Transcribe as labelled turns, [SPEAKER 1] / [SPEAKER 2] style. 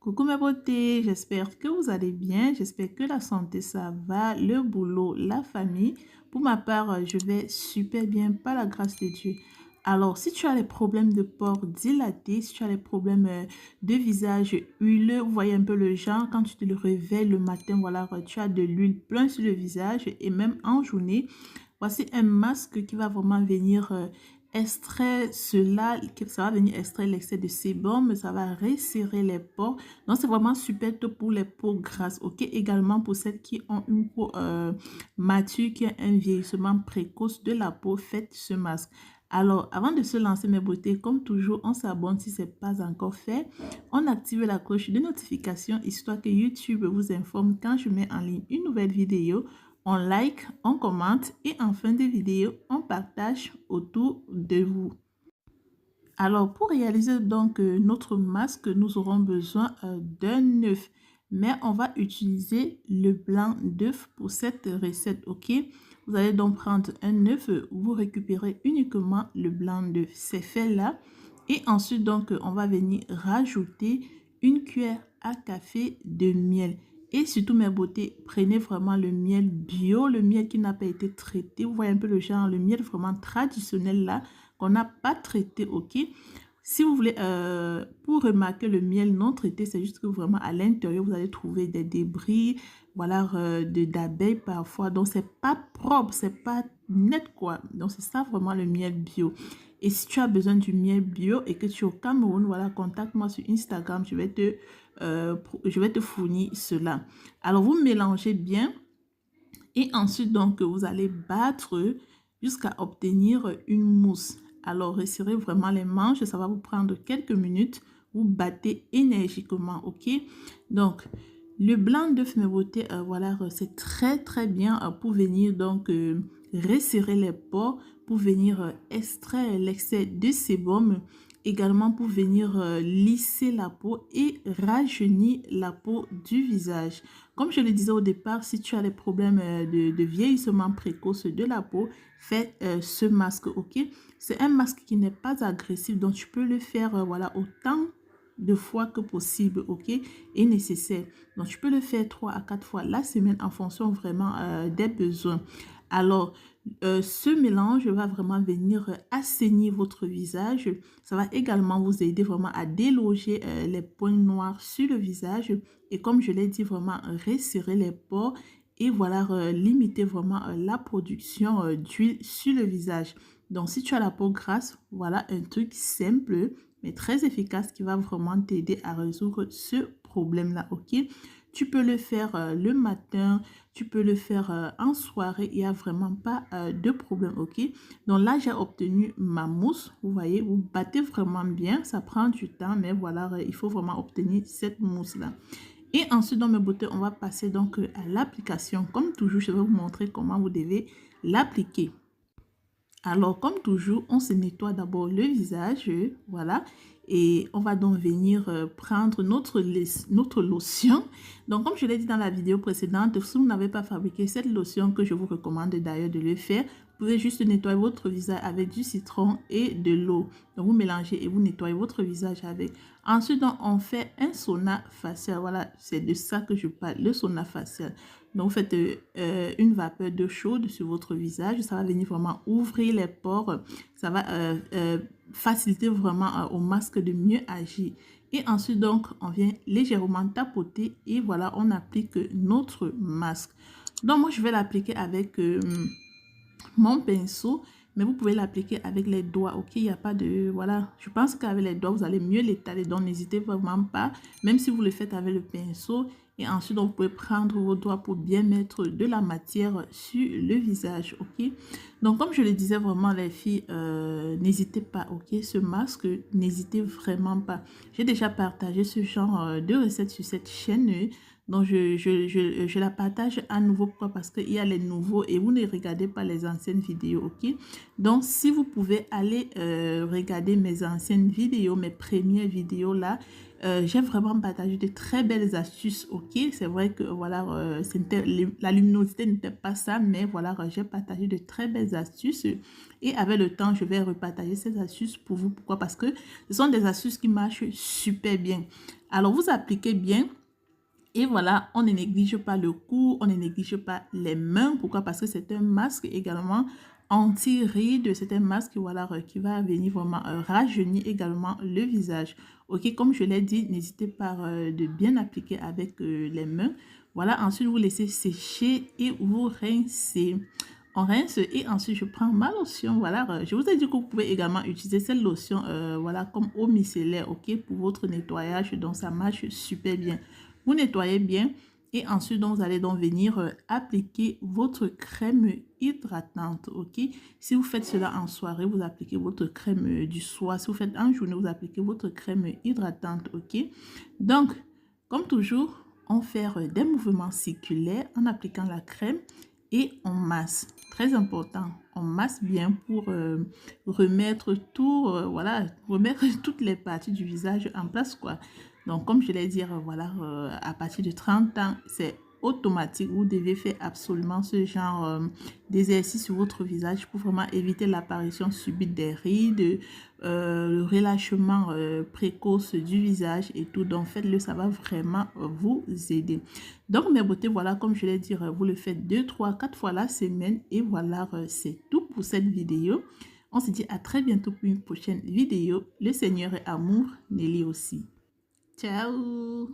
[SPEAKER 1] Coucou mes beautés, j'espère que vous allez bien, j'espère que la santé ça va, le boulot, la famille. Pour ma part, je vais super bien par la grâce de Dieu. Alors, si tu as les problèmes de pores dilatés, si tu as les problèmes de visage huileux, vous voyez un peu le genre, quand tu te le réveilles le matin, voilà, tu as de l'huile plein sur le visage et même en journée, voici un masque qui va vraiment venir extraire cela, ça va venir extraire l'excès de sébum, ça va resserrer les pores. Donc, c'est vraiment super top pour les peaux grasses, ok? Également pour celles qui ont une peau mature, qui a un vieillissement précoce de la peau, faites ce masque. Alors, avant de se lancer mes beautés, comme toujours, on s'abonne si ce n'est pas encore fait. On active la cloche de notification, histoire que YouTube vous informe quand je mets en ligne une nouvelle vidéo. On like, on commente et en fin de vidéo, on partage autour de vous. Alors, pour réaliser donc notre masque, nous aurons besoin d'un œuf. Mais on va utiliser le blanc d'œuf pour cette recette, ok? Vous allez donc prendre un œuf, vous récupérez uniquement le blanc d'œuf. C'est fait là. Et ensuite, donc, on va venir rajouter une cuillère à café de miel. Et surtout, mes beautés, prenez vraiment le miel bio, le miel qui n'a pas été traité. Vous voyez un peu le genre, le miel vraiment traditionnel là, qu'on n'a pas traité, ok? Si vous voulez, pour remarquer le miel non traité, c'est juste que vraiment à l'intérieur, vous allez trouver des débris, voilà, d'abeilles parfois. Donc, c'est pas propre, c'est pas net, quoi. Donc, c'est ça vraiment le miel bio. Et si tu as besoin du miel bio et que tu es au Cameroun, voilà, contacte-moi sur Instagram, je vais te fournir cela. Alors, vous mélangez bien et ensuite, donc, vous allez battre jusqu'à obtenir une mousse. Alors, resserrez vraiment les manches, ça va vous prendre quelques minutes. Vous battez énergiquement, ok? Donc, le blanc d'œuf, mes beautés, voilà, c'est très bien pour venir donc resserrer les pores, pour venir extraire l'excès de sébum, également pour venir lisser la peau et rajeunir la peau du visage. Comme je le disais au départ, si tu as des problèmes de vieillissement précoce de la peau, fais ce masque, ok? C'est un masque qui n'est pas agressif, donc tu peux le faire, voilà, autant de fois que possible, ok? Et nécessaire. Donc, tu peux le faire 3 à 4 fois la semaine en fonction vraiment des besoins. Alors, ce mélange va vraiment venir assainir votre visage. Ça va également vous aider vraiment à déloger les points noirs sur le visage. Et comme je l'ai dit, vraiment resserrer les pores et voilà, limiter vraiment la production d'huile sur le visage. Donc, si tu as la peau grasse, voilà un truc simple mais très efficace qui va vraiment t'aider à résoudre ce problème-là, ok? Tu peux le faire le matin, tu peux le faire en soirée, il n'y a vraiment pas de problème, ok? Donc là, j'ai obtenu ma mousse, vous voyez, vous battez vraiment bien, ça prend du temps, mais voilà, il faut vraiment obtenir cette mousse-là. Et ensuite, dans mes beautés, on va passer donc à l'application. Comme toujours, je vais vous montrer comment vous devez l'appliquer. Alors, comme toujours, on se nettoie d'abord le visage, voilà, et on va donc venir prendre notre lotion. Donc, comme je l'ai dit dans la vidéo précédente, si vous n'avez pas fabriqué cette lotion, que je vous recommande d'ailleurs de le faire, vous pouvez juste nettoyer votre visage avec du citron et de l'eau. Donc, vous mélangez et vous nettoyez votre visage avec. Ensuite, donc, on fait un sauna facial. Voilà, c'est de ça que je parle, le sauna facial. Donc, vous faites une vapeur d'eau chaude sur votre visage. Ça va venir vraiment ouvrir les pores. Ça va faciliter vraiment au masque de mieux agir. Et ensuite, donc, on vient légèrement tapoter et voilà, on applique notre masque. Donc, moi, je vais l'appliquer avec mon pinceau, mais vous pouvez l'appliquer avec les doigts, ok? Il n'y a pas de... Voilà, je pense qu'avec les doigts, vous allez mieux l'étaler, donc n'hésitez vraiment pas, même si vous le faites avec le pinceau. Et ensuite, donc, vous pouvez prendre vos doigts pour bien mettre de la matière sur le visage, ok? Donc, comme je le disais vraiment, les filles, n'hésitez pas, ok? Ce masque, n'hésitez vraiment pas. J'ai déjà partagé ce genre de recettes sur cette chaîne, donc, je la partage à nouveau. Pourquoi? Parce qu'il y a les nouveaux et vous ne regardez pas les anciennes vidéos, ok? Donc, si vous pouvez aller regarder mes anciennes vidéos, mes premières vidéos là, j'ai vraiment partagé de très belles astuces, ok? C'est vrai que, voilà, la luminosité n'était pas ça, mais voilà, j'ai partagé de très belles astuces. Et avec le temps, je vais repartager ces astuces pour vous. Pourquoi? Parce que ce sont des astuces qui marchent super bien. Alors, vous appliquez bien. Et voilà, on ne néglige pas le cou, on ne néglige pas les mains. Pourquoi? Parce que c'est un masque également anti-rides. C'est un masque voilà, qui va venir vraiment rajeunir également le visage. Ok, comme je l'ai dit, n'hésitez pas de bien appliquer avec les mains. Voilà, ensuite vous laissez sécher et vous rincez. On rince et ensuite je prends ma lotion. Voilà, je vous ai dit que vous pouvez également utiliser cette lotion voilà, comme eau micellaire, ok, pour votre nettoyage. Donc ça marche super bien. Vous nettoyez bien et ensuite donc, vous allez donc venir appliquer votre crème hydratante, ok? Si vous faites cela en soirée, vous appliquez votre crème du soir. Si vous faites en journée, vous appliquez votre crème hydratante, ok? Donc, comme toujours, on fait des mouvements circulaires en appliquant la crème et on masse. Très important, on masse bien pour remettre tout, voilà, remettre toutes les parties du visage en place, quoi. Donc, comme je l'ai dit, voilà, à partir de 30 ans, c'est automatique. Vous devez faire absolument ce genre d'exercice sur votre visage pour vraiment éviter l'apparition subite des rides, le relâchement précoce du visage et tout. Donc, faites-le, ça va vraiment vous aider. Donc, mes beautés, voilà, comme je l'ai dit, vous le faites 2, 3, 4 fois la semaine. Et voilà, c'est tout pour cette vidéo. On se dit à très bientôt pour une prochaine vidéo. Le Seigneur est amour, Nelly aussi. Ciao!